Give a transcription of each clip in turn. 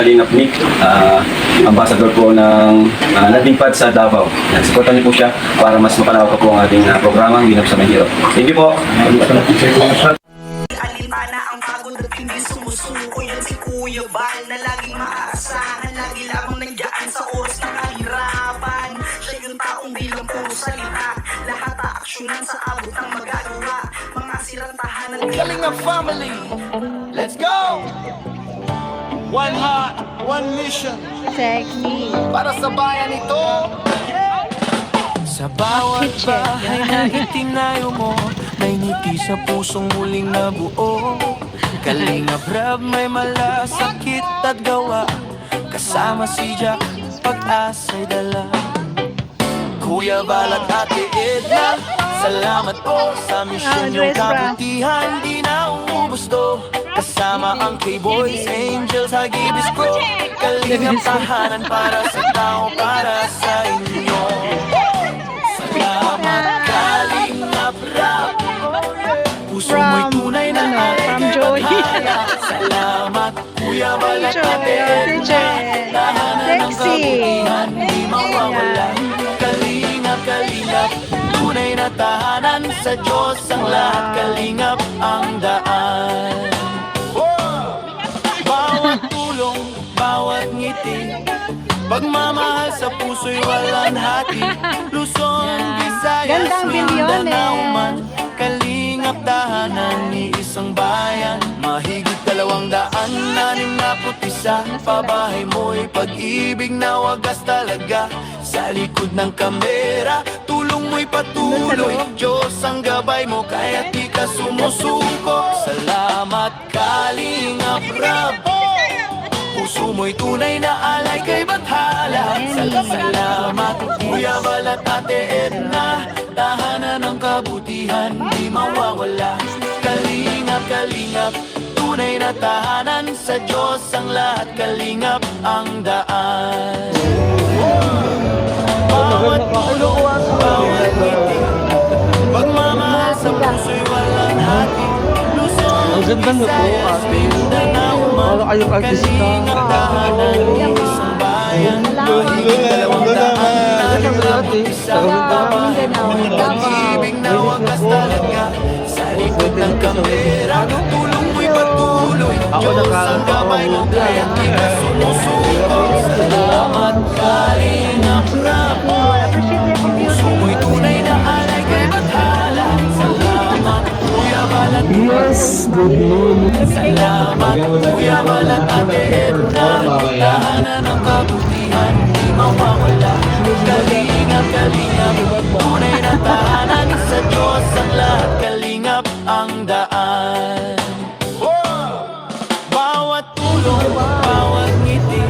Kalingap Nick, ambassador po ng landing pad sa Davao. Supportan niyo po siya para mas mapalawak pa po ang ating programa, Ginap sa Mahirap. Thank you po. Alintana ang pagod at hindi sumusuko. Yan si Kuya Bal na laging maaasahan. Lagi lamang nandiyan sa oras ng kahirapan. Siya yung taong bilang puro salita. Lahat aaksyonan sa abot ng magagawa. Mga sirang tahanan. Kalingap family, let's go! One heart, one mission. Sexy. Para sa bayan ito. Sa bawat bahay na itinayo mo, may ngiti sa pusong muling nabuo. Kalingap Rab, may malasakit at gawa. Kasama si Jack, pag-asa'y dala. Kuya Bal at Ate Edna, salamat po sa misyon yung kabutihan. Di na uubos to. Kasama ang K-Boys, Angels, Hagibis ko. Kalingap tahanan para sa tao, para sa inyo. Salamat Kalingap Rab, puso mo'y tunay na alay. Salamat Kuya Bal at Ate Edna, tahanan ng kabutihan, di mawawala. Kalingap, tunay na tahanan, sa Diyos ang lahat. Kalingap ang daan. Bawat tulong, bawat ngiti, pagmamahal sa puso'y walang hati. Luzon, Visayas, Mindanao man, kalingap tahanan ni isang bayan. Mahigit 261, pabahay mo'y pag-ibig na wagas talaga. Sa likod ng kamera, tulong mo'y patuloy. Diyos ang gabay mo, kaya di ka sumusuko. Salamat Kalingap Rab, puso mo'y tunay na alay kay Bathala. Salamat Kuya Bal at Ate Edna, tahanan ng kabutihan, di mawawala. Kalingap, tunay na tahanan, sa Diyos ang lahat. Kalingap ang daan. Bawat tulong, bawat ngiti, pagmamahal sa puso'y walang hati. Luzon, Visayas, Mindanao man, kalingap tahanan ng isang bayan. Mahigit 261, pabahay mo'y pag-ibig na wagas talaga. Sa likod ng kamera, tulong mo'y patuloy. Diyos ang gabay mo, kaya di ka sumusuko. Salamat Kalingap Rab, puso mo'y tunay na alay kay Bathala. Salamat Kuya Bal at salamat Kuya Bal at Ate Edna, tahanan ng kabutihan, di mawawala. Kalingap, tunay na tahanan, sa Diyos ang lahat. Kalingap ang daan. Bawat tulong, bawat ngiti,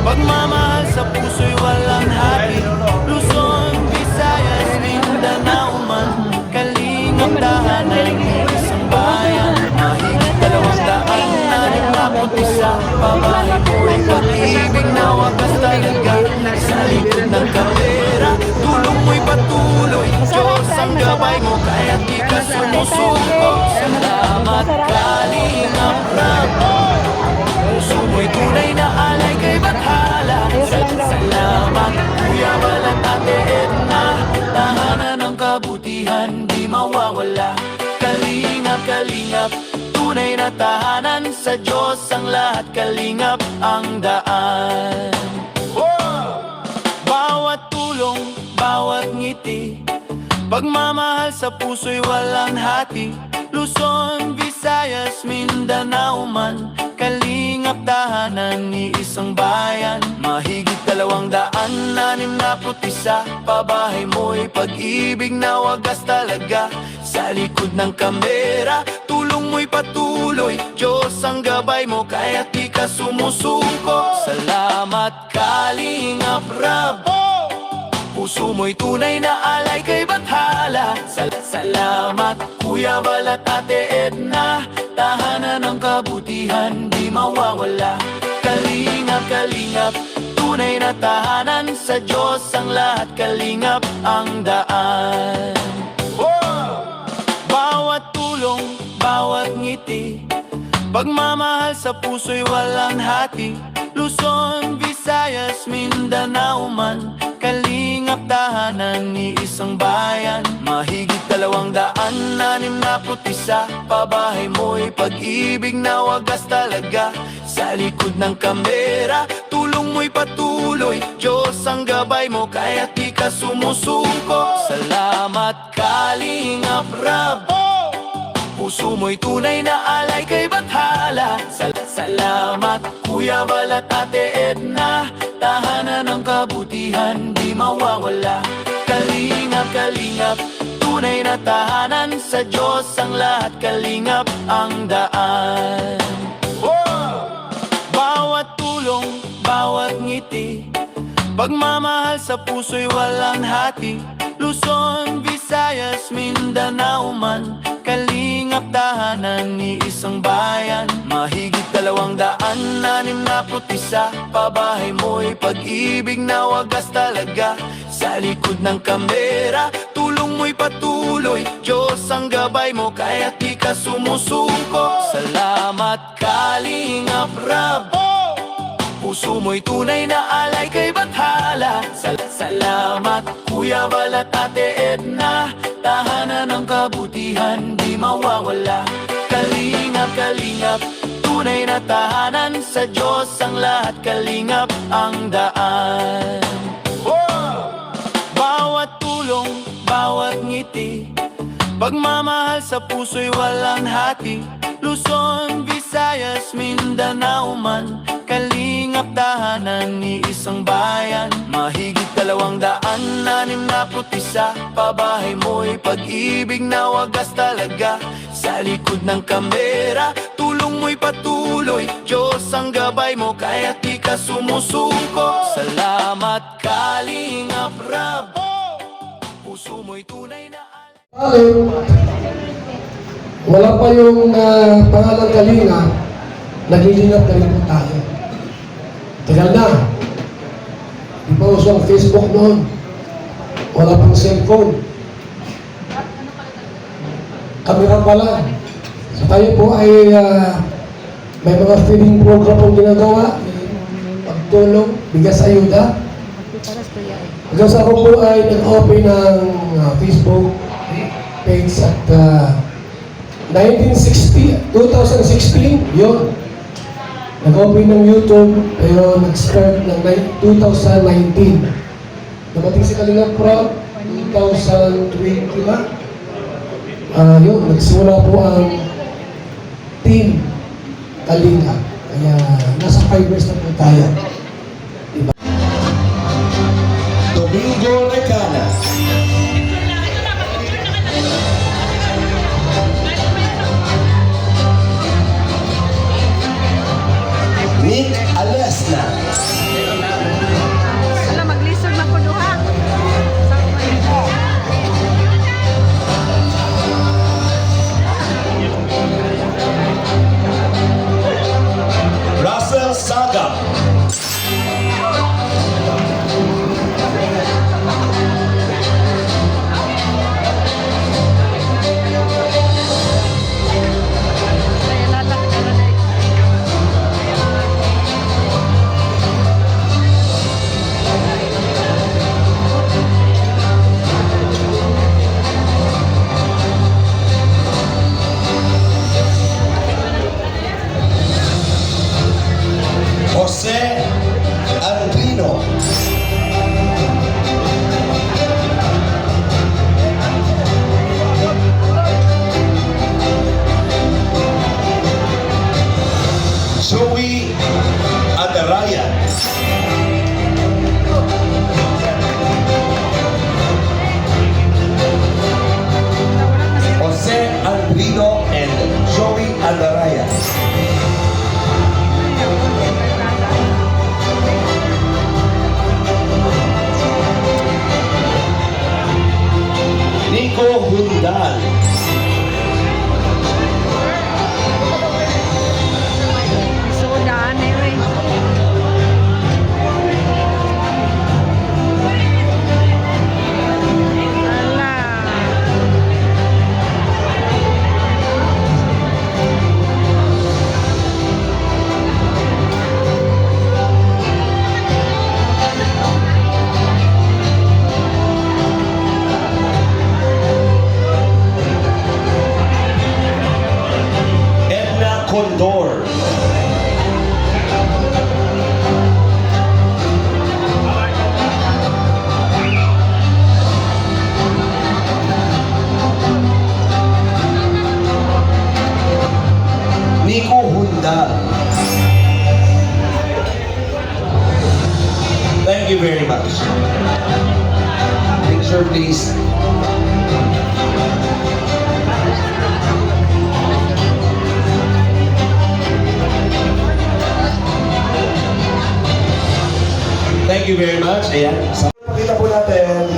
pagmamahal sa puso'y walang hati. Luzon, Visayas, Mindanao man, kalingap tahanan ng isang bayan. Mahigit 261, pabahay mo'y pag-ibig na wagas talaga. Sa likod ng kamera, tulong mo'y patuloy. Diyos ang gabay mo, kaya di ka sumusuko. Salamat Kalingap Rab, puso mo'y tunay na alay kay Bathala. Salamat Kuya Bal at Ate Edna, tahanan ng kabutihan, di mawawala. Kalingap, tunay na tahanan, sa Diyos ang lahat. Kalingap ang daan. Bawat tulong, bawat ngiti, pagmamahal sa puso'y walang hati. Luzon, Visayas, Mindanao man, kalingap tahanan ni isang bayan. Mahigit 261, pabahay mo'y pag-ibig na wagas talaga. Sa likod ng kamera, tulong mo'y patuloy. Diyos ang gabay mo, kaya di ka sumusuko. Salamat Kalingap Rab, puso mo'y tunay na alay kay Bathala. Salamat Kuya Bal at Ate Edna, tahanan ng kabutihan, di mawawala. Kalingap, tunay na tahanan, sa Diyos ang lahat. Kalingap ang daan. Bawat tulong, bawat ngiti, pagmamahal sa puso'y walang hati. Luzon, Visayas, Mindanao man, kalingap tahanan ni isang bayan. Mahigit 261 pabahay mo'y pag-ibig na wagas talaga. Sa likod ng kamera, tulong mo'y patuloy, Diyos ang gabay mo, kaya't di ka sumusuko. Salamat Kalingap Rab, puso mo'y tunay na alay kay Bathala. Salamat Kuya Bal at Ate Edna, tahanan ng kabutihan di mawawala. Kalingap, kalingap, tunay na tahanan, sa Diyos ang lahat, kalingap ang daan. Bawat tulong, bawat ngiti, pagmamahal sa puso'y walang hati. Luzon, Visayas, Mindanao man, kalingap tahanan ni isang bayan. Mahigit 261 pabahay mo'y pag-ibig na wagas talaga. Sa likod ng kamera, tulong mo'y patuloy, Diyos ang gabay mo, kaya't di ka sumusuko. Salamat Kalingap Rab, puso mo'y tunay na alay kay Bathala. Salamat Kuya Bal at Ate Edna, tahanan ng kabutihan di mawawala. Kalingap, kalingap, tunay na tahanan, sa Diyos ang lahat, kalingap ang daan. Bawat tulong, bawat ngiti, pagmamahal sa puso'y walang hati. Luzon, Visayas, Mindanao man, kalingap tahanan ni isang bayan. Mahigit 261 pabahay mo'y pag-ibig na wagas talaga. Sa likod ng kamera, tulong mo'y patuloy, Diyos ang gabay mo, kaya't di ka sumusuko. Salamat Kalingap Rab, puso mo'y tunay na Alin, wala pa yung pangalang Kalinga, naglilingap na rin po tayo. Tagal na. Di pa uso ang Facebook noon. Wala pang cellphone. Kamera pa lang. So tayo po ay may mga feeding program pong ginagawa. Pagtulong, bigas ayuda. Hanggang sa ako po ay nag-open ng Facebook page at 2016, yun. Nag-open ng YouTube, pero nag-start ng 2019. Dumating si Kalingap Rab, 2020 ba? Yun, nagsimula po ang team Kalingap. Kaya nasa 5 years na po tayo. Domingo Recana. Nick Alesna. Wala, maglisod na ko duha. Russell Saga. Kaya latak ka na dahil. Jose Andrino. Joey Adaraya. Jose Andrino and Joey Adaraya. Nico Hundal. Soda, anyway. Ala. Thank you very much. Picture, please. Thank you very much. Ayan. Pakita po natin.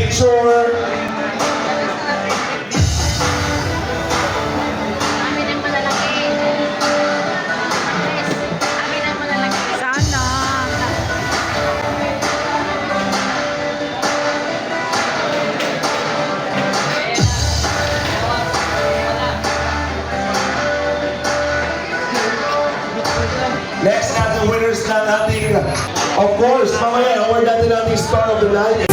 Picture. Sana. Next natin winners ng ating, of course, mamaya, award natin ang ating Star of the Night.